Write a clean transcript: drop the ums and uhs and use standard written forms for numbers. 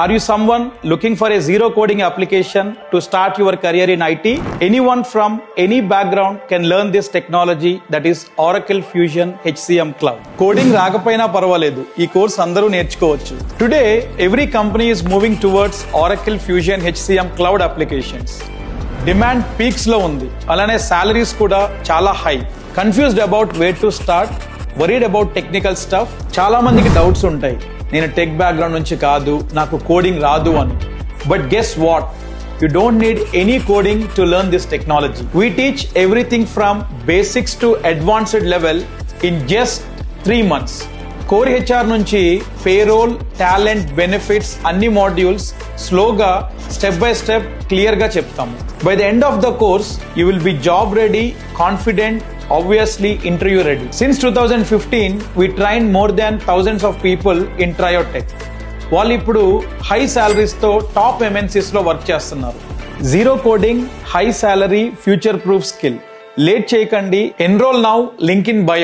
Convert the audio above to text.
Are you someone looking for a zero coding application to start your career in IT? Anyone from any background can learn this technology, that is Oracle Fusion HCM Cloud. Coding రాకపోయినా పర్వాలేదు, ఈ course అందరూ నేర్చుకోవచ్చు. Today, every company is moving towards Oracle Fusion HCM Cloud applications. Demand peaks లో ఉంది, అలానే salaries కూడా చాలా high. Confused about where to start, worried about technical stuff. చాలా మందికి డౌట్స్ ఉంటాయి, నేను టెక్ బ్యాక్గ్రౌండ్ నుంచి కాదు, నాకు కోడింగ్ రాదు అని. But guess what, you don't need any coding to learn this technology. We teach everything from basics to advanced level in just 3 months. Core HR నుంచి పేరోల్, టాలెంట్, బెనిఫిట్స్ అన్ని modules స్లోగా step by step clear గా చెప్తాము. By the end of the course you will be job ready, confident, obviously interview ready. Since 2015 we trained more than thousands of people in Triotech. వాళ్ళు ఇప్పుడు high salaries తో top MNCs లో work చేస్తున్నారు. Zero coding, high salary, future proof skill. Late చేయకండి, enrol now, link in bio.